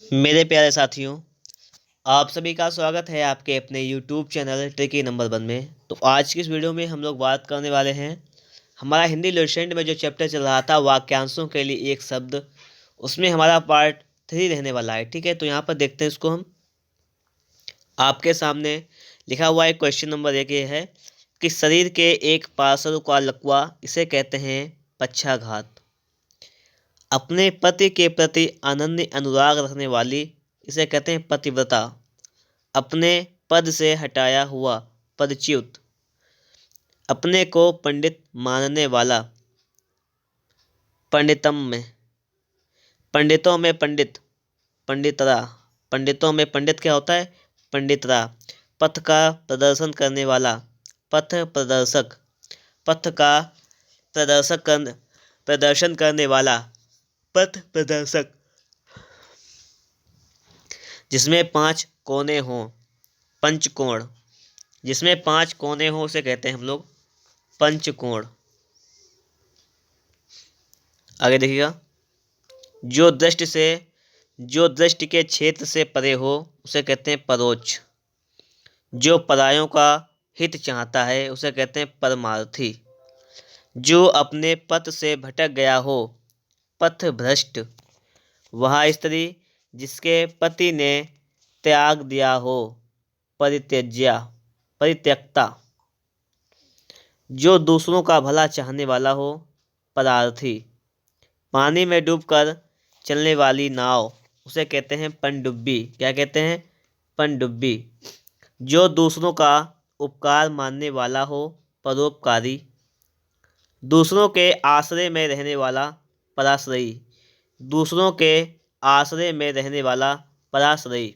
मेरे प्यारे साथियों, आप सभी का स्वागत है आपके अपने YouTube चैनल ट्रिकी नंबर 1 में। तो आज की इस वीडियो में हम लोग बात करने वाले हैं हमारा हिंदी लिटरेचर में जो चैप्टर चल रहा था वाक्यांशों के लिए एक शब्द, उसमें हमारा पार्ट 3 रहने वाला है। ठीक है, तो यहाँ पर देखते हैं इसको हम। आपके सामने लिखा हुआ एक क्वेश्चन नंबर 1 ये है कि शरीर के एक पार्श्व का लकवा इसे कहते हैं पक्षाघात। अपने पति के प्रति अनन्य अनुराग रखने वाली इसे कहते हैं पतिव्रता। अपने पद से हटाया हुआ पदच्युत। अपने को पंडित मानने वाला पंडितम में। पंडितों में पंडित पंडितरा। पंडितों में पंडित क्या होता है? पंडितरा। पथ का प्रदर्शन करने वाला पथ प्रदर्शक। पथ का प्रदर्शन करने वाला पथ प्रदर्शक। जिसमें 5 कोने हों पंचकोण। जिसमें 5 कोने हों उसे कहते हैं हम लोग पंचकोण। आगे देखिएगा, जो दृष्टि के क्षेत्र से परे हो उसे कहते हैं परोक्ष। जो परायों का हित चाहता है उसे कहते हैं परमार्थी। जो अपने पथ से भटक गया हो पथ भ्रष्ट। वह स्त्री जिसके पति ने त्याग दिया हो परित्यक्ता। जो दूसरों का भला चाहने वाला हो परार्थी। पानी में डूबकर चलने वाली नाव उसे कहते हैं पनडुब्बी। क्या कहते हैं? पनडुब्बी। जो दूसरों का उपकार मानने वाला हो परोपकारी। दूसरों के आश्रय में रहने वाला पराश्रयी। दूसरों के आश्रय में रहने वाला पराश्रयी।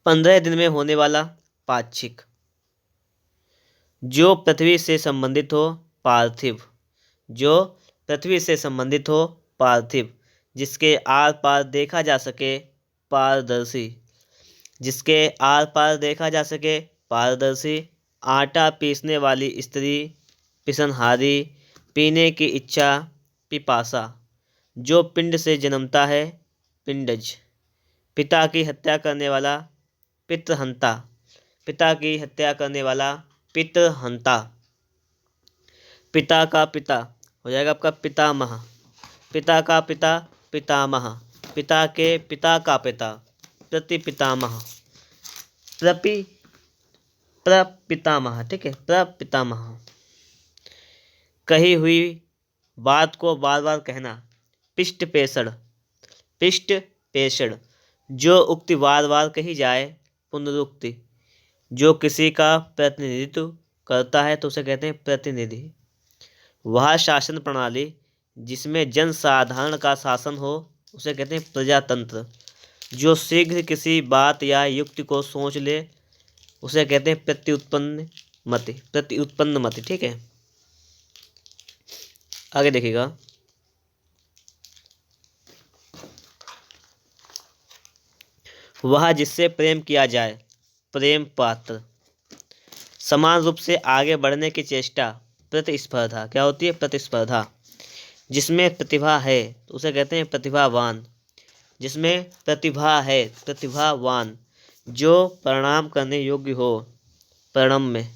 15 दिन में होने वाला पाक्षिक। जो पृथ्वी से संबंधित हो पार्थिव। जो पृथ्वी से संबंधित हो पार्थिव। जिसके आर पार देखा जा सके पारदर्शी। जिसके आर पार देखा जा सके पारदर्शी। आटा पीसने वाली स्त्री पिसनहारी। पीने की इच्छा पिपासा। जो पिंड से जन्मता है पिंडज। पिता की हत्या करने वाला पितृहंता। पिता की हत्या करने वाला पितृहंता। पिता का पिता हो जाएगा आपका पितामह। पिता का पिता पितामह। पिता के पिता का पिता प्रतिपितामह। प्रपितामह। ठीक है, प्रपितामह। कही हुई बात को बार बार कहना पिष्ट पेषण। पिष्ट पेषण। जो उक्ति बार बार कही जाए पुनरुक्ति। जो किसी का प्रतिनिधित्व करता है तो उसे कहते हैं प्रतिनिधि। वह शासन प्रणाली जिसमें जन साधारण का शासन हो उसे कहते हैं प्रजातंत्र। जो शीघ्र किसी बात या युक्ति को सोच ले उसे कहते हैं प्रत्युत्पन्न मति। ठीक है, आगे देखिएगा। वह जिससे प्रेम किया जाए प्रेम पात्र। समान रूप से आगे बढ़ने की चेष्टा प्रतिस्पर्धा। क्या होती है? प्रतिस्पर्धा। जिसमें प्रतिभा है तो उसे कहते हैं प्रतिभावान। जिसमें प्रतिभा है प्रतिभावान। जो परिणाम करने योग्य हो परिणम्य।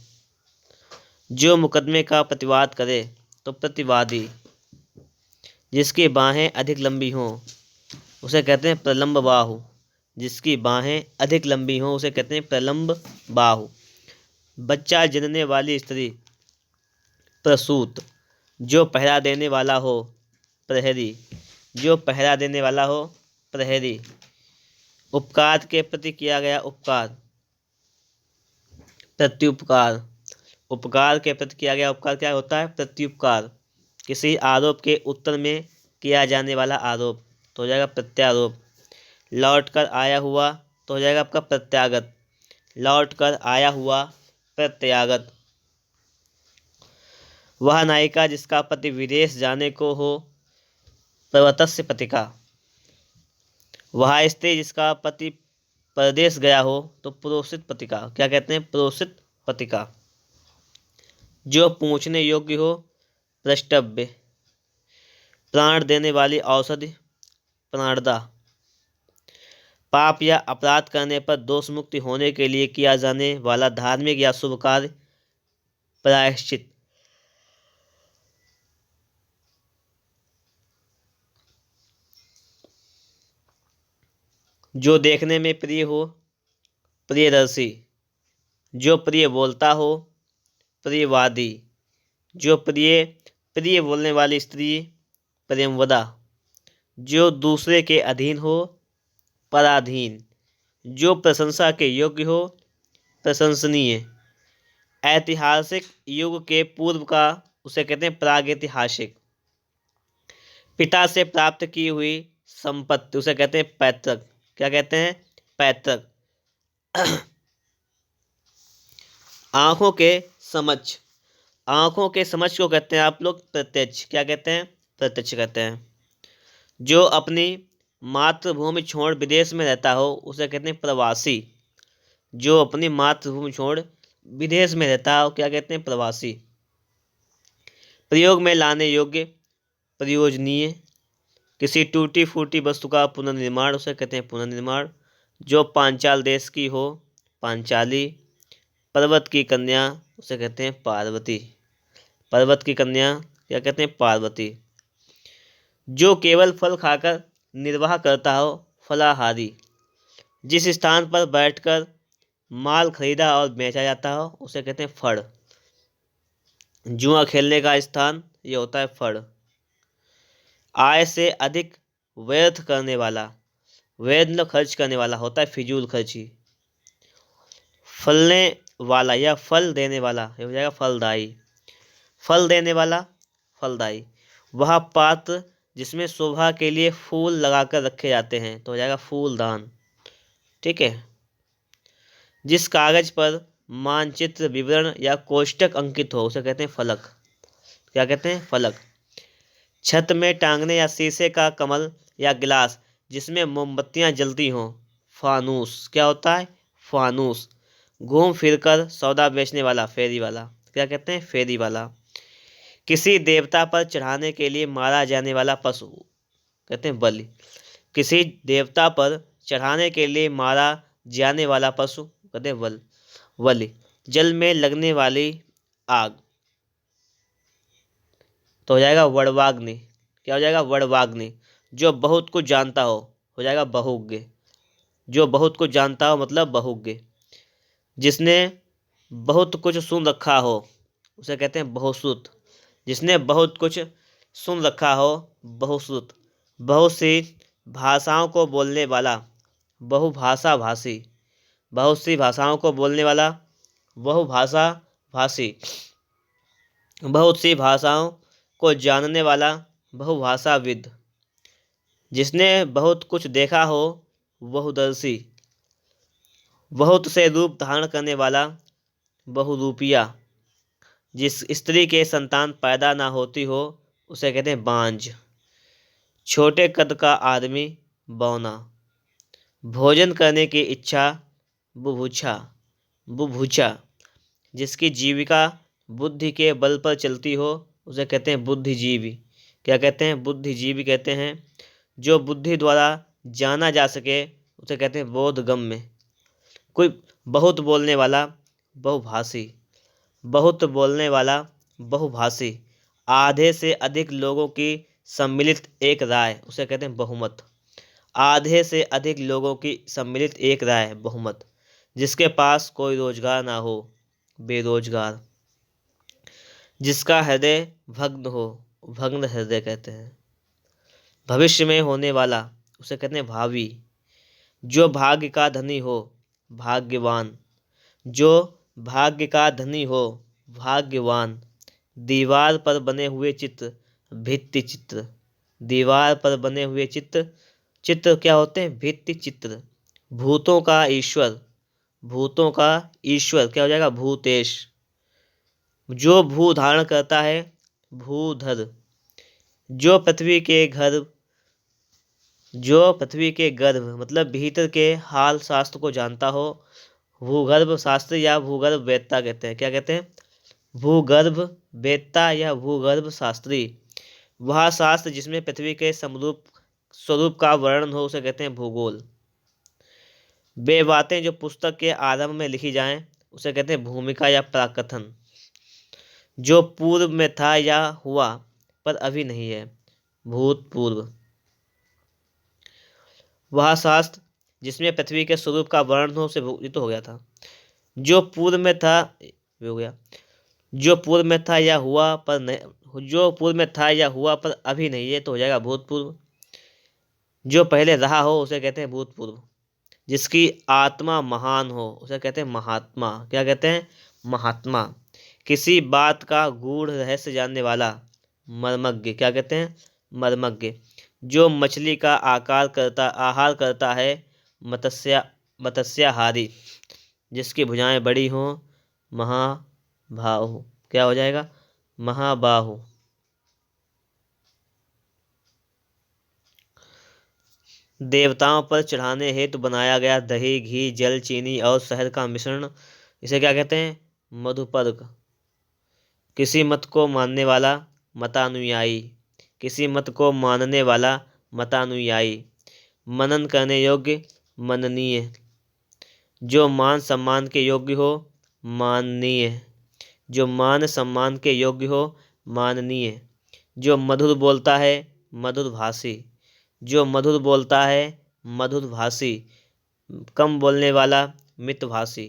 जो मुकदमे का प्रतिवाद करे तो प्रतिवादी। जिसकी बाहें अधिक लंबी हों उसे कहते हैं प्रलंब बाहु। जिसकी बाहें अधिक लंबी हों उसे कहते हैं प्रलंब बाहु। बच्चा जनने वाली स्त्री प्रसूत। जो पहरा देने वाला हो प्रहरी। जो पहरा देने वाला हो प्रहरी। उपकार के प्रति किया गया उपकार प्रत्युपकार। उपकार के प्रति किया गया उपकार क्या होता है? प्रत्युपकार। किसी आरोप के उत्तर में किया जाने वाला आरोप तो हो जाएगा प्रत्यारोप। लौट कर आया हुआ तो हो जाएगा आपका प्रत्यागत। लौट कर आया हुआ प्रत्यागत। वह नायिका जिसका पति विदेश जाने को हो प्रवतस्य पतिका। वह स्त्री जिसका पति परदेश गया हो तो प्रोषित पतिका। क्या कहते हैं? प्रोषित पतिका। जो पूछने योग्य हो प्रष्टव्य। प्राण देने वाली औषधि प्राणदा। पाप या अपराध करने पर दोष मुक्ति होने के लिए किया जाने वाला धार्मिक या शुभ कार्य प्रायश्चित। जो देखने में प्रिय हो प्रियदर्शी, जो प्रिय बोलता हो प्रियवादी, जो प्रिय प्रिय बोलने वाली स्त्री प्रेमवदा, जो दूसरे के अधीन हो पराधीन, जो प्रशंसा के योग्य हो प्रशंसनीय। ऐतिहासिक युग के पूर्व का उसे कहते हैं प्रागैतिहासिक। पिता से प्राप्त की हुई संपत्ति उसे कहते हैं पैतृक। क्या कहते हैं? पैतृक। आंखों के समक्ष, आंखों के समक्ष को कहते हैं आप लोग प्रत्यक्ष। क्या कहते हैं? प्रत्यक्ष कहते हैं। जो अपनी मातृभूमि छोड़ विदेश में रहता हो उसे कहते हैं प्रवासी। जो अपनी मातृभूमि छोड़ विदेश में रहता हो क्या कहते हैं? प्रवासी। प्रयोग में लाने योग्य प्रयोजनीय। किसी टूटी फूटी वस्तु का पुनर्निर्माण उसे कहते हैं पुनर्निर्माण। जो पांचाल देश की हो पांचाली। पर्वत की कन्या उसे कहते हैं पार्वती। पर्वत की कन्या क्या कहते हैं? पार्वती। जो केवल फल खाकर निर्वाह करता हो फलाहारी। जिस स्थान पर बैठकर माल खरीदा और बेचा जाता हो उसे कहते हैं फड़। जुआ खेलने का स्थान ये होता है फड़। आय से अधिक व्यर्थ करने वाला, व्यर्थ मतलब खर्च करने वाला होता है फिजूल खर्ची। फलने वाला या फल देने वाला ये हो जाएगा फलदायी। फल देने वाला फलदायी। वह पात्र जिसमें शोभा के लिए फूल लगाकर रखे जाते हैं तो हो जाएगा फूलदान। ठीक है। जिस कागज पर मानचित्र विवरण या कोष्टक अंकित हो उसे कहते हैं फलक। क्या कहते हैं? फलक। छत में टांगने या शीशे का कमल या गिलास जिसमें मोमबत्तियां जलती हों फानूस। क्या होता है? फानूस। घूम फिरकर सौदा बेचने वाला फेरी वाला। क्या कहते हैं? फेरी वाला। किसी देवता पर चढ़ाने के लिए मारा जाने वाला पशु कहते हैं बलि। किसी देवता पर चढ़ाने के लिए मारा जाने वाला पशु कहते हैं बलि। जल में लगने वाली आग तो हो जाएगा वड़वाग्नि। क्या हो जाएगा? वड़वाग्नि। जो बहुत कुछ जानता हो जाएगा बहुज्ञ। जो बहुत कुछ जानता हो मतलब बहुज्ञ। जिसने बहुत कुछ सुन रखा हो उसे कहते हैं बहुश्रुत। जिसने बहुत कुछ सुन रखा हो बहुश्रुत। बहुत सी भाषाओं को बोलने वाला बहुभाषा भाषी। बहुत सी भाषाओं को बोलने वाला बहुभाषा भाषी। बहुत सी भाषाओं को जानने वाला बहुभाषाविद। जिसने बहुत कुछ देखा हो बहुदर्शी। बहुत से रूप धारण करने वाला बहुरूपिया। जिस स्त्री के संतान पैदा ना होती हो उसे कहते हैं बांझ। छोटे कद का आदमी बौना। भोजन करने की इच्छा बुभुक्षा। बुभुचा। जिसकी जीविका बुद्धि के बल पर चलती हो उसे कहते हैं बुद्धिजीवी। क्या कहते हैं? बुद्धिजीवी कहते हैं। जो बुद्धि द्वारा जाना जा सके उसे कहते हैं बोधगम्य। कोई बहुत बोलने वाला बहुभाषी। बहुत बोलने वाला बहुभाषी। आधे से अधिक लोगों की सम्मिलित एक राय उसे कहते हैं बहुमत। आधे से अधिक लोगों की सम्मिलित एक राय बहुमत। जिसके पास कोई रोजगार ना हो बेरोजगार। जिसका हृदय भग्न हो भग्न हृदय कहते हैं। भविष्य में होने वाला उसे कहते हैं भावी। जो भाग्य का धनी हो भाग्यवान। जो भाग्य का धनी हो भाग्यवान। दीवार पर बने हुए चित्र भित्ति चित्र। दीवार पर बने हुए चित्र चित्र क्या होते हैं? भित्ति चित्र। भूतों का ईश्वर भूतों का ईश्वर क्या हो जाएगा? भूतेश। जो भू धारण करता है भूधर। जो पृथ्वी के गर्भ मतलब भीतर के हाल शास्त्र को जानता हो भूगर्भ शास्त्र या भूगर्भ वेत्ता कहते हैं। क्या कहते हैं? भूगर्भ वेत्ता या भूगर्भ शास्त्री। वह शास्त्र जिसमें पृथ्वी के स्वरूप का वर्णन हो उसे कहते हैं भूगोल। वे बातें जो पुस्तक के आरंभ में लिखी जाएं उसे कहते हैं भूमिका या प्राकथन। जो पूर्व में था या हुआ पर अभी नहीं है, भूतपूर्व। वह शास्त्र जिसमें पृथ्वी के स्वरूप का वर्णन हो, उसे ये तो हो गया था। जो पूर्व में था, ये हो गया। जो पूर्व में था या हुआ पर नहीं, जो पूर्व में था या हुआ पर अभी नहीं है, तो हो जाएगा भूतपूर्व। जो पहले रहा हो उसे कहते हैं भूतपूर्व। जिसकी आत्मा महान हो उसे कहते हैं महात्मा। क्या कहते हैं? महात्मा। किसी बात का गूढ़ रहस्य जानने वाला, मर्मज्ञ। क्या कहते हैं? मर्मज्ञ। जो मछली का आहार करता है, मत्स्याहारी। जिसकी भुजाएं बड़ी हों, महाबाहु। क्या हो जाएगा? महाबाहु। देवताओं पर चढ़ाने हेतु बनाया गया दही, घी, जल, चीनी और शहद का मिश्रण, इसे क्या कहते हैं? मधुपर्क। किसी मत को मानने वाला, मतानुयायी। किसी मत को मानने वाला, मतानुयायी। मनन करने योग्य, मननीय। जो मान सम्मान के योग्य हो, माननीय। जो मान सम्मान के योग्य हो, माननीय। जो मधुर बोलता है, मधुरभाषी। जो मधुर बोलता है, मधुरभाषी। कम बोलने वाला, मितभाषी।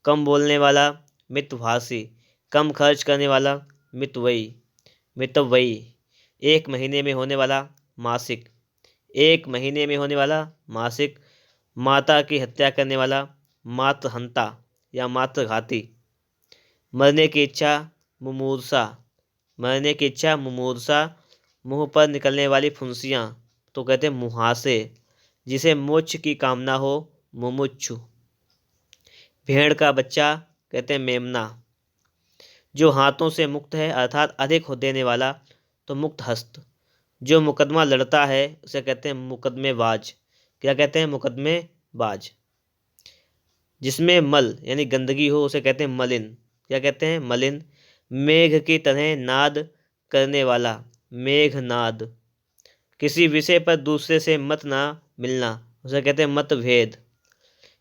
कम बोलने वाला, मितभाषी। कम खर्च करने वाला, मितव्ययी। मितव्ययी। एक महीने में होने वाला, मासिक। एक महीने में होने वाला, मासिक। माता की हत्या करने वाला, मातृहंता या मातृघाती। मरने की इच्छा, मुमूर्षा। मरने की इच्छा, मुमूर्षा। मुंह पर निकलने वाली फुंसियाँ तो कहते हैं मुहासे। जिसे मोक्ष की कामना हो, मुमुक्षु। भेड़ का बच्चा कहते हैं मेमना। जो हाथों से मुक्त है अर्थात अधिक हो देने वाला, तो मुक्त हस्त। जो मुकदमा लड़ता है उसे कहते हैं मुकदमेबाज। क्या कहते हैं? मुकदमेबाज। जिसमें मल यानी गंदगी हो उसे कहते हैं मलिन। क्या कहते हैं? मलिन। मेघ की तरह नाद करने वाला, मेघनाद। किसी विषय पर दूसरे से मत ना मिलना उसे कहते हैं मतभेद।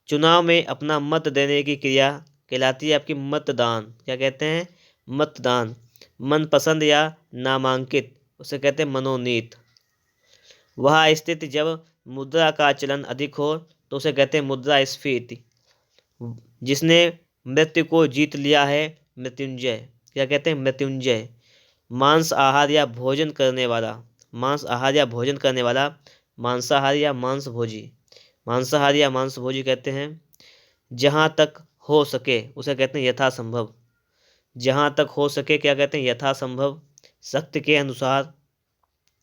चुनाव में अपना मत देने की क्रिया कहलाती है आपकी मतदान। क्या कहते हैं? मतदान। मनपसंद या नामांकित उसे कहते हैं मनोनीत। वह स्थिति जब मुद्रा का चलन अधिक हो तो उसे कहते हैं मुद्रास्फीति। जिसने मृत्यु को जीत लिया है, मृत्युंजय। क्या कहते हैं? मृत्युंजय। मांस आहार या भोजन करने वाला, मांस आहार या भोजन करने वाला। मांसाहारी या मांसभोजी। मांसाहारी या मांसभोजी कहते हैं। जहाँ तक हो सके उसे कहते हैं यथासंभव। जहाँ तक हो सके क्या कहते हैं? यथासंभव। शक्ति के अनुसार,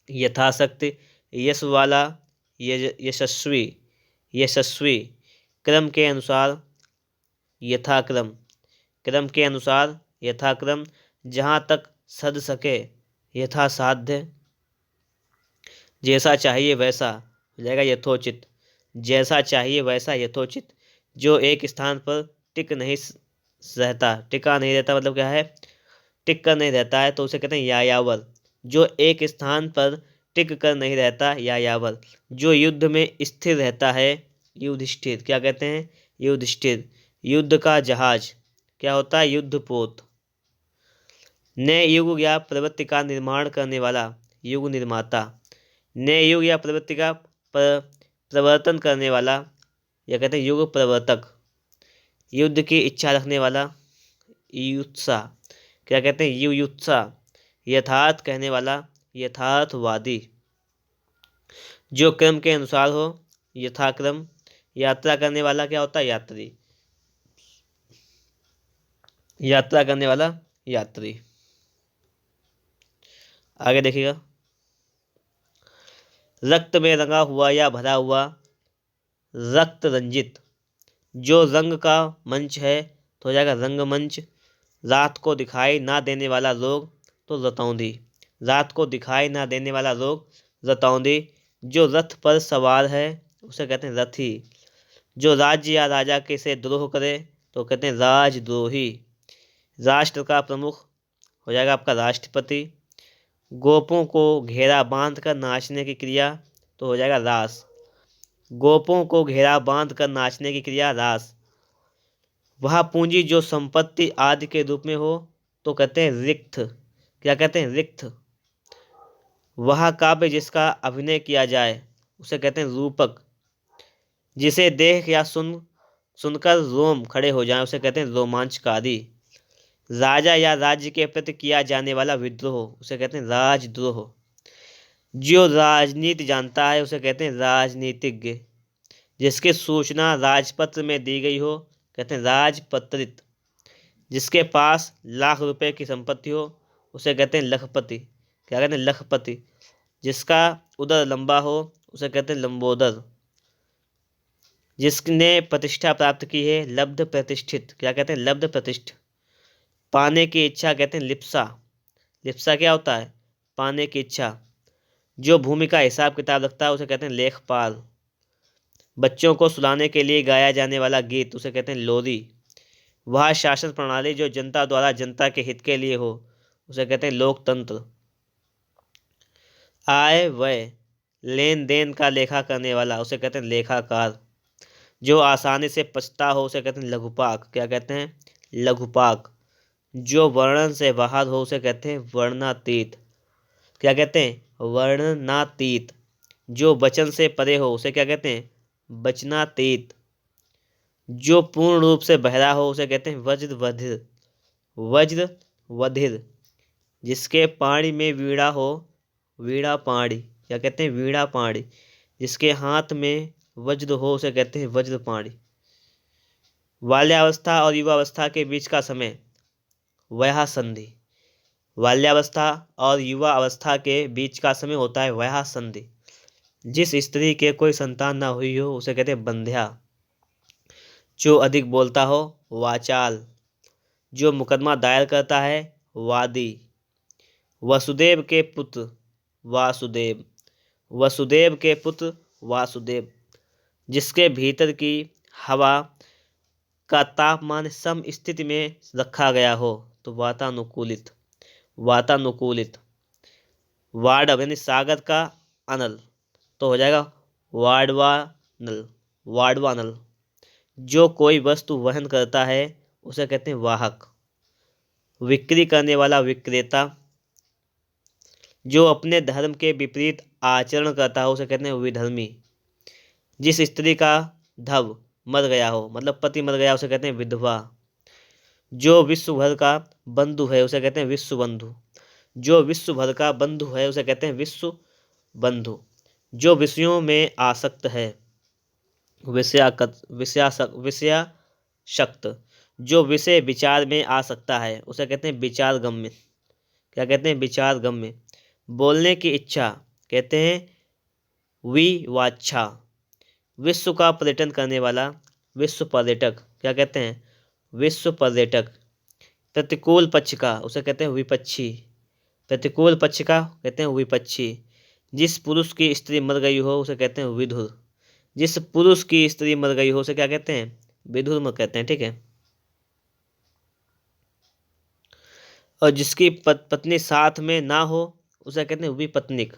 यथाशक्ति। यश वाला, यशस्वी। यशस्वी। क्रम के अनुसार, यथाक्रम। क्रम के अनुसार, यथाक्रम। जहाँ तक सध सके, यथासाध्य। जैसा चाहिए वैसा हो जाएगा यथोचित। जैसा चाहिए वैसा यथोचित। जो एक स्थान पर टिक नहीं रहता, टिका नहीं रहता मतलब क्या है? टिक कर नहीं रहता है तो उसे कहते हैं यायावर। जो एक स्थान पर टिक कर नहीं रहता, यायावर। जो युद्ध में स्थिर रहता है, युधिष्ठिर। क्या कहते हैं? युधिष्ठिर। युद्ध का जहाज क्या होता है? युद्धपोत। नए युग या प्रवृत्ति का निर्माण करने वाला, युग निर्माता। नए युग या प्रवृत्ति का प्रवर्तन करने वाला या कहते हैं युग प्रवर्तक। युद्ध की इच्छा रखने वाला, युत्सा। क्या कहते हैं? युयुत्सा। यथार्थ कहने वाला, यथार्थवादी। जो क्रम के अनुसार हो, यथाक्रम। यात्रा करने वाला क्या होता है? यात्री। यात्रा करने वाला, यात्री। आगे देखिएगा। रक्त में रंगा हुआ या भरा हुआ, रक्त रंजित। जो रंग का मंच है तो हो जाएगा रंगमंच। रात को दिखाई ना देने वाला रोग तो रतौंधी। रात को दिखाई ना देने वाला रोग, रतौंधी। जो रथ पर सवार है उसे कहते हैं रथी। जो राज्य या राजा के से द्रोह करे तो कहते हैं राजद्रोही। राष्ट्र का प्रमुख हो जाएगा आपका राष्ट्रपति। गोपों को घेरा बांध कर नाचने की क्रिया तो हो जाएगा रास। गोपों को घेरा बांध कर नाचने की क्रिया रास। वह पूंजी जो संपत्ति आदि के रूप में हो तो कहते हैं रिक्त। क्या कहते हैं? रिक्त। वह काव्य जिसका अभिनय किया जाए उसे कहते हैं रूपक। जिसे देख या सुनकर रोम खड़े हो जाए उसे कहते हैं रोमांचकारी। राजा या राज्य के प्रति किया जाने वाला विद्रोह उसे कहते हैं राजद्रोह। जो राजनीति जानता है उसे कहते हैं राजनीतिज्ञ। जिसकी सूचना राजपत्र में दी गई हो कहते हैं राजपत्रित। जिसके पास लाख रुपए की संपत्ति हो उसे कहते हैं लखपति। क्या कहते हैं? लखपति। जिसका उदर लंबा हो उसे कहते हैं लंबोदर। जिसने प्रतिष्ठा प्राप्त की है लब्ध प्रतिष्ठित। क्या कहते हैं? लब्ध प्रतिष्ठ। पाने की इच्छा कहते हैं लिप्सा। लिप्सा क्या होता है? पाने की इच्छा। जो भूमि का हिसाब किताब रखता है उसे कहते हैं लेखपाल। बच्चों को सुलाने के लिए गाया जाने वाला गीत उसे कहते हैं लोरी। वह शासन प्रणाली जो जनता द्वारा जनता के हित के लिए हो उसे कहते हैं लोकतंत्र। आय व्यय लेन देन का लेखा करने वाला उसे कहते हैं लेखाकार। जो आसानी से पचता हो उसे कहते हैं लघुपाक। क्या कहते हैं? लघुपाक। जो वर्णन से बाहर हो उसे कहते हैं वर्णातीत। क्या कहते हैं? वर्णनातीत। जो वचन से परे हो उसे क्या कहते हैं? वचनातीत। जो पूर्ण रूप से बहरा हो उसे कहते हैं वज्रवधिर। वज्रवधिर। जिसके पाणी में वीणा हो वीणा पाणी। क्या कहते हैं? वीणा पाणी। जिसके हाथ में वज्र हो उसे कहते हैं वज्रपाणी। बाल्यावस्था और युवावस्था के बीच का समय वयः संधि। बाल्यावस्था और युवा अवस्था के बीच का समय होता है वयः संधि। जिस स्त्री के कोई संतान ना हुई हो उसे कहते हैं बंध्या। जो अधिक बोलता हो वाचाल। जो मुकदमा दायर करता है वादी। वसुदेव के पुत्र वासुदेव। वसुदेव के पुत्र वासुदेव। जिसके भीतर की हवा का तापमान सम स्थिति में रखा गया हो तो वातानुकूलित। वातानुकूलित। वाडव यानी सागर का अनल तो हो जाएगा वाडवानल। वाडवानल। जो कोई वस्तु वहन करता है उसे कहते हैं वाहक। बिक्री करने वाला विक्रेता। जो अपने धर्म के विपरीत आचरण करता है उसे कहते हैं विधर्मी। जिस स्त्री का धव मर गया हो मतलब पति मर गया उसे कहते हैं विधवा। जो विश्व भर का बंधु है उसे कहते हैं विश्व बंधु। जो विश्व भर का बंधु है उसे कहते हैं विश्व बंधु। जो विषयों में आसक्त है विषयाशक्त। जो विषय विचार में आ सकता है उसे कहते हैं विचार गम्य। क्या कहते हैं? विचार गम्य। बोलने की इच्छा कहते हैं विवाच्छा। विश्व का पर्यटन करने वाला विश्व पर्यटक। क्या कहते हैं? विश्व पर्यटक। प्रतिकूल पक्ष का उसे कहते हैं विपक्षी। प्रतिकूल पक्ष का कहते हैं विपक्षी। जिस पुरुष की स्त्री मर गई हो उसे कहते हैं विधुर। जिस पुरुष की स्त्री मर गई हो उसे क्या कहते हैं? विधुर कहते हैं। ठीक है। और जिसकी पत्नी साथ में ना हो उसे कहते हैं विपत्निक।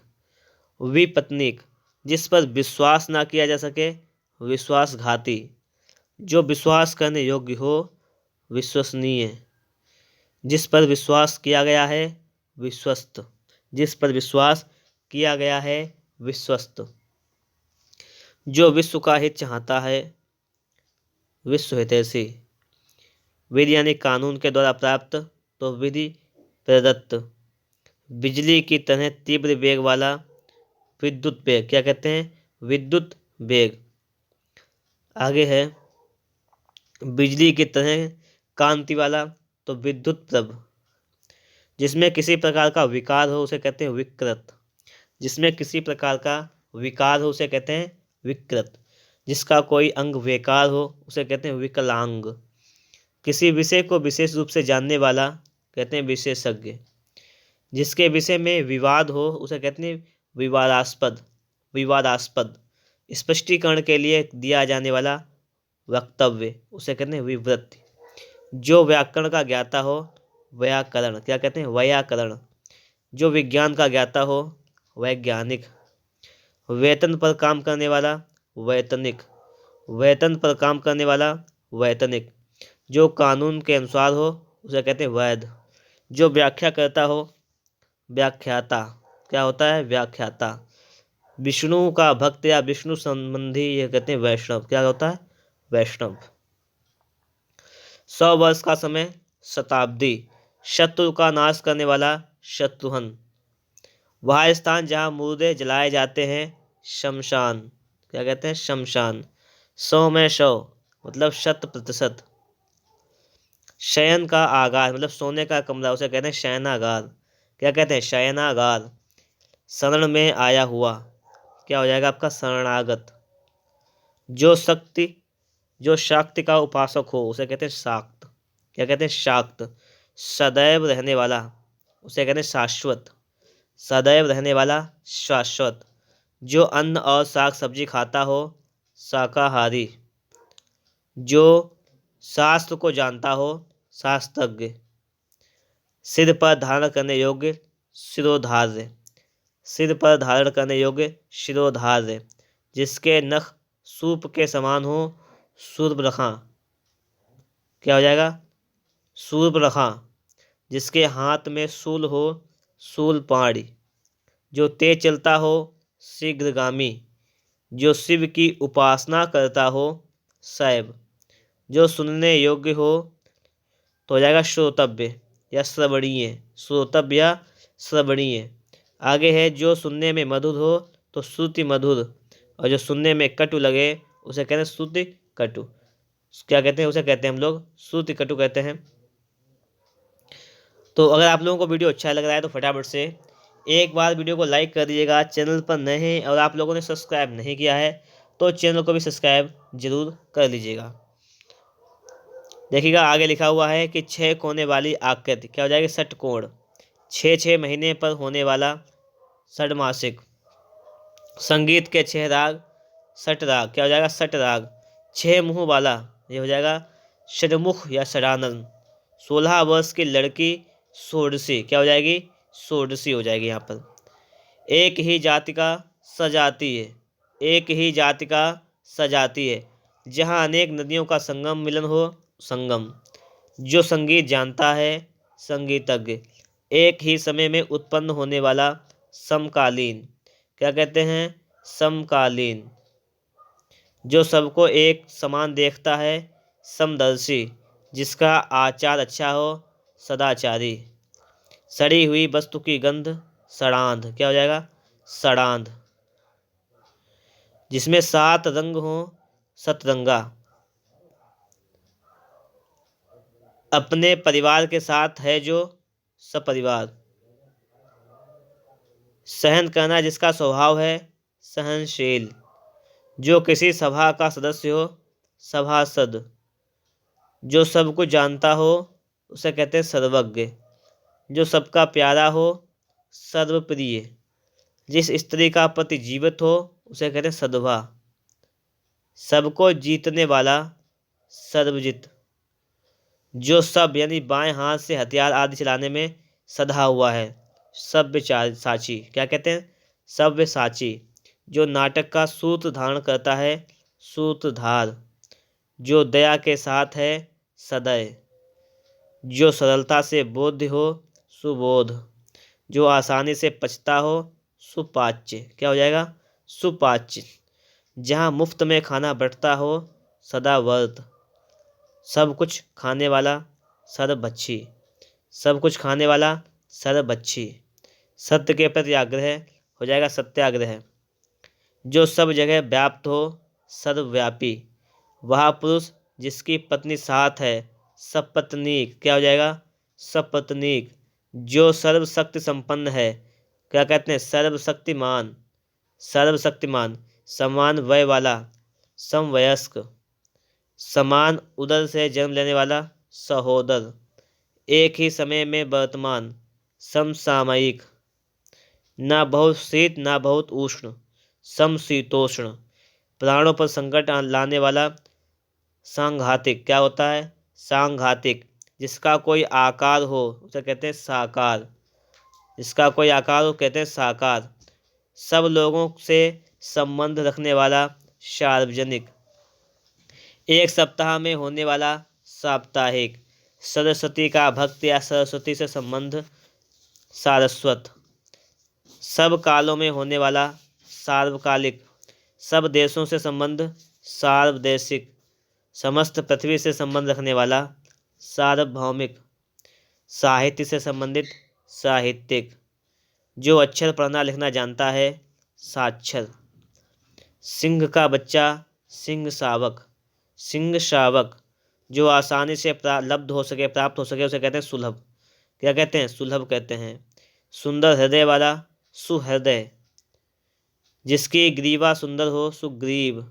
विपत्निक। जिस पर विश्वास ना किया जा सके विश्वासघाती। जो विश्वास करने योग्य हो विश्वसनीय। जिस पर विश्वास किया गया है विश्वस्त। जिस पर विश्वास किया गया है विश्वस्त। जो विश्व का हित चाहता है विश्व हितैषी। विधि यानी कानून के द्वारा प्राप्त तो विधि प्रदत्त। बिजली की तरह तीव्र वेग वाला विद्युत वेग। क्या कहते हैं? विद्युत वेग। आगे है बिजली की तरह कांति वाला तो विद्युत प्रभ। जिसमें किसी प्रकार का विकार हो उसे कहते हैं विकृत। जिसमें किसी प्रकार का विकार हो उसे कहते हैं विकृत। जिसका कोई अंग बेकार हो उसे कहते हैं विकलांग। किसी विषय को विशेष रूप से जानने वाला कहते हैं विशेषज्ञ। जिसके विषय में विवाद हो उसे कहते हैं विवादास्पद। विवादास्पद। स्पष्टीकरण के लिए दिया जाने वाला वक्तव्य उसे कहते हैं विवृत्ति। जो व्याकरण का ज्ञाता हो व्याकरण। क्या कहते हैं? व्याकरण। जो विज्ञान का ज्ञाता हो वैज्ञानिक। वेतन पर काम करने वाला वैतनिक, वेतन पर काम करने वाला वैतनिक, जो कानून के अनुसार हो उसे कहते हैं वैध, जो व्याख्या करता हो व्याख्याता, क्या होता है व्याख्याता, विष्णु का भक्त या विष्णु संबंधी ये कहते हैं वैष्णव, क्या होता है वैष्णव। 100 वर्ष का समय शताब्दी, शत्रु का नाश करने वाला शत्रुघ्न, वह स्थान जहाँ मुर्दे जलाए जाते हैं शमशान, क्या कहते हैं शमशान। 100 में 100 मतलब 100%। शयन का आगार मतलब सोने का कमरा, उसे कहते हैं शयनागार, क्या कहते हैं शयनागार। शरण में आया हुआ, क्या हो जाएगा आपका शरणागत। जो शाक्ति का उपासक हो उसे कहते हैं शाक्त, क्या कहते हैं शाक्त। सदैव रहने वाला उसे कहते हैं शाश्वत, सदैव रहने वाला शाश्वत। जो अन्न और साग सब्जी खाता हो शाकाहारी। जो शास्त्र को जानता हो शास्त्रज्ञ। सिर पर धारण करने योग्य शिरोधार्य, सिर पर धारण करने योग्य शिरोधार्य। जिसके नख सूप के समान हो शूर्पणखा, क्या हो जाएगा शूर्पणखा। जिसके हाथ में शूल हो शूलपाणी। जो तेज चलता हो शीघ्रगामी। जो शिव की उपासना करता हो शैव। जो सुनने योग्य हो तो हो जाएगा श्रोतव्य या श्रवणीय, श्रोतव्य या श्रवणीय। आगे है जो सुनने में मधुर हो तो श्रुति मधुर, और जो सुनने में कटु लगे उसे कहते हैं श्रुति कटु, क्या कहते हैं उसे कहते हैं हम लोग श्रुति कटु कहते हैं। तो अगर आप लोगों को वीडियो अच्छा लग रहा है तो फटाफट से एक बार वीडियो को लाइक कर दीजिएगा। चैनल पर नए हैं और आप लोगों ने सब्सक्राइब नहीं किया है तो चैनल को भी सब्सक्राइब जरूर कर लीजिएगा। देखिएगा आगे लिखा हुआ है कि 6 कोने वाली आकृति, क्या हो जाएगी षटकोण। 6 महीने पर होने वाला षडमासिक। संगीत के 6 राग षटराग, क्या हो जाएगा षटराग। 6 मुँह वाला ये हो जाएगा षडमुख या षडानन। 16 वर्ष की लड़की षोडशी, क्या हो जाएगी षोडशी हो जाएगी यहाँ पर। एक ही जाति का सजातीय, एक ही जाति का सजातीय। जहाँ अनेक नदियों का संगम मिलन हो संगम। जो संगीत जानता है संगीतज्ञ। एक ही समय में उत्पन्न होने वाला समकालीन, क्या कहते हैं समकालीन। जो सबको एक समान देखता है समदर्शी। जिसका आचार अच्छा हो सदाचारी। सड़ी हुई वस्तु की गंध सड़ांध, क्या हो जाएगा सड़ांध। जिसमें 7 रंग हो सतरंगा। अपने परिवार के साथ है जो सपरिवार। सहन करना जिसका स्वभाव है सहनशील। जो किसी सभा का सदस्य हो सभासद। जो सब कुछ जानता हो उसे कहते हैं सर्वज्ञ। जो सबका प्यारा हो सर्वप्रिय। जिस स्त्री का पति जीवित हो उसे कहते हैं सधवा। सबको जीतने वाला सर्वजित। जो सब यानी बाएं हाथ से हथियार आदि चलाने में सधा हुआ है सव्य साची, क्या कहते हैं सव्य साची। जो नाटक का सूत्र धारण करता है सूत्रधार। जो दया के साथ है सदय। जो सरलता से बोध्य हो सुबोध। जो आसानी से पचता हो सुपाच्य, क्या हो जाएगा सुपाच्य। जहाँ मुफ्त में खाना बंटता हो सदावर्त। सब कुछ खाने वाला सर्वभक्षी, सब कुछ खाने वाला सर्वभक्षी। सत्य के प्रति आग्रह हो जाएगा सत्याग्रह। जो सब जगह व्याप्त हो सर्वव्यापी। वह पुरुष जिसकी पत्नी साथ है सपत्नीक, क्या हो जाएगा सपत्नीक। जो सर्वशक्ति संपन्न है, क्या कहते हैं सर्वशक्तिमान, सर्वशक्तिमान। समान वय वाला समवयस्क। समान उदर से जन्म लेने वाला सहोदर। एक ही समय में वर्तमान समसामयिक। ना बहुत शीत ना बहुत उष्ण समशीतोष्ण। प्राणों पर संकट लाने वाला सांघातिक, क्या होता है सांघातिक। जिसका कोई आकार हो उसे कहते हैं साकार, जिसका कोई आकार हो कहते हैं साकार। सब लोगों से संबंध रखने वाला सार्वजनिक। एक सप्ताह में होने वाला साप्ताहिक। सरस्वती का भक्त या सरस्वती से संबंध सारस्वत। सब कालों में होने वाला सार्वकालिक। सब देशों से संबंध सार्वदेशिक। समस्त पृथ्वी से संबंध रखने वाला सार्वभौमिक। साहित्य से संबंधित साहित्यिक। जो अक्षर पढ़ना लिखना जानता है साक्षर। सिंह का बच्चा सिंह शावक। सिंह शावक। जो आसानी से लब्ध हो सके, प्राप्त हो सके, उसे कहते हैं सुलभ। क्या कहते हैं? सुलभ कहते हैं। सुंदर हृदय वाला सुहृदय। जिसकी ग्रीवा सुंदर हो सुग्रीव।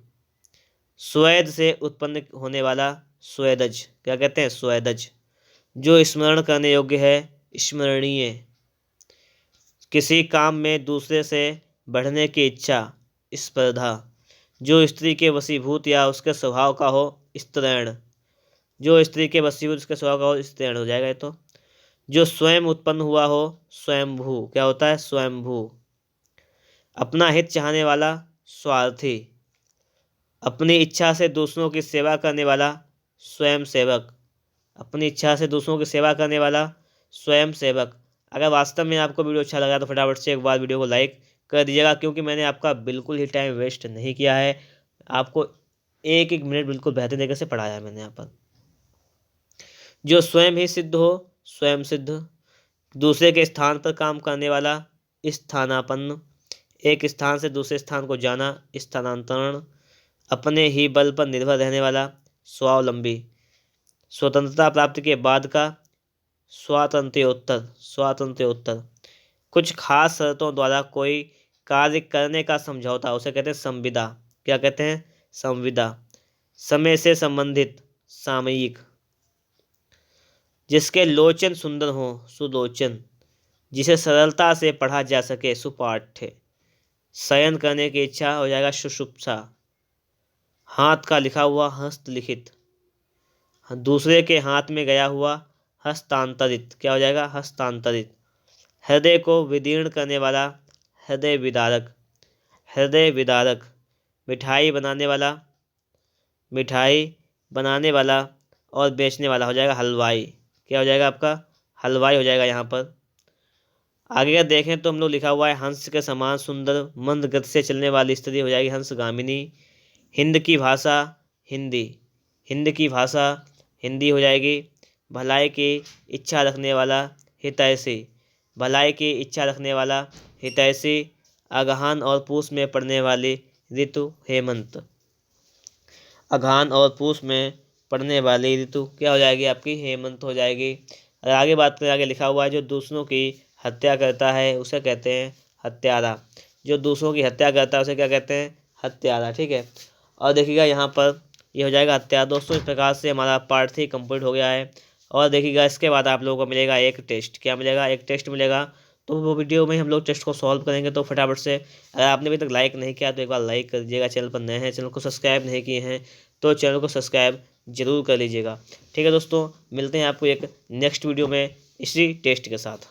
स्वेद से उत्पन्न होने वाला स्वेदज। क्या कहते हैं? स्वेदज। जो स्मरण करने योग्य है स्मरणीय। किसी काम में दूसरे से बढ़ने की इच्छा स्पर्धा। जो स्त्री के वशीभूत या उसके स्वभाव का हो स्त्रैण। जो स्त्री के वशीभूत उसके स्वभाव का हो स्त्रैण हो जाएगा ये तो। जो स्वयं उत्पन्न हुआ हो स्वयंभू। क्या होता है? स्वयंभू। अपना हित चाहने वाला स्वार्थी। अपनी इच्छा से दूसरों की सेवा करने वाला स्वयं सेवक। अपनी इच्छा से दूसरों की सेवा करने वाला स्वयं सेवक। अगर वास्तव में आपको वीडियो अच्छा लगा तो फटाफट से एक बार वीडियो को लाइक कर दीजिएगा, क्योंकि मैंने आपका बिल्कुल ही टाइम वेस्ट नहीं किया है। आपको एक एक मिनट बिल्कुल बेहतर तरीके से पढ़ाया है मैंने यहाँ पर। जो स्वयं ही सिद्ध हो स्वयं सिद्ध। दूसरे के स्थान पर काम करने वाला स्थानापन्न। एक स्थान से दूसरे स्थान को जाना स्थानांतरण। अपने ही बल पर निर्भर रहने वाला स्वावलंबी। स्वतंत्रता प्राप्ति के बाद का स्वातंत्र्योत्तर। स्वातंत्र्योत्तर। कुछ खास शर्तों द्वारा कोई कार्य करने का समझौता उसे कहते हैं संविदा। क्या कहते हैं? संविदा। समय से संबंधित सामयिक। जिसके लोचन सुंदर हो सुलोचन। जिसे सरलता से पढ़ा जा सके सुपाठ्य। शयन करने की इच्छा हो जाएगा सुषुप्सा। हाथ का लिखा हुआ हस्तलिखित। दूसरे के हाथ में गया हुआ हस्तांतरित। क्या हो जाएगा? हस्तांतरित। हृदय को विदीर्ण करने वाला हृदय विदारक। हृदय विदारक। मिठाई बनाने वाला मिठाई बनाने वाला और बेचने वाला हो जाएगा हलवाई। क्या हो जाएगा आपका? हलवाई हो जाएगा यहाँ पर। आगे का देखें तो हम लोग लिखा हुआ है हंस के समान सुंदर मंद गति से चलने वाली स्त्री हो जाएगी हंसगामिनी। हिंद की भाषा हिंदी। हिंद की भाषा हिंदी हो जाएगी। भलाई की इच्छा रखने वाला हितैषी। भलाई की इच्छा रखने वाला हितैषी। अगहन और पूस में पड़ने वाली ऋतु हेमंत। अगहन और पूस में पड़ने वाली ऋतु क्या हो जाएगी आपकी? हेमंत हो जाएगी। और आगे बात करें, आगे लिखा हुआ है जो दूसरों की हत्या करता है उसे कहते हैं हत्यारा। जो दूसरों की हत्या करता है उसे क्या कहते हैं? हत्यारा। ठीक है। और देखिएगा यहाँ पर ये हो जाएगा हत्या। दोस्तों इस प्रकार से हमारा पार्ट 3 कंप्लीट हो गया है। और देखिएगा इसके बाद आप लोगों को मिलेगा एक टेस्ट। क्या मिलेगा? एक टेस्ट मिलेगा। तो वो वीडियो में हम लोग टेस्ट को सॉल्व करेंगे। तो फटाफट से अगर आपने अभी तक लाइक नहीं किया तो एक बार लाइक कर दीजिएगा। चैनल पर नए हैं, चैनल को सब्सक्राइब नहीं किए हैं तो चैनल को सब्सक्राइब जरूर कर लीजिएगा। ठीक है दोस्तों, मिलते हैं आपको एक नेक्स्ट वीडियो में इसी टेस्ट के साथ।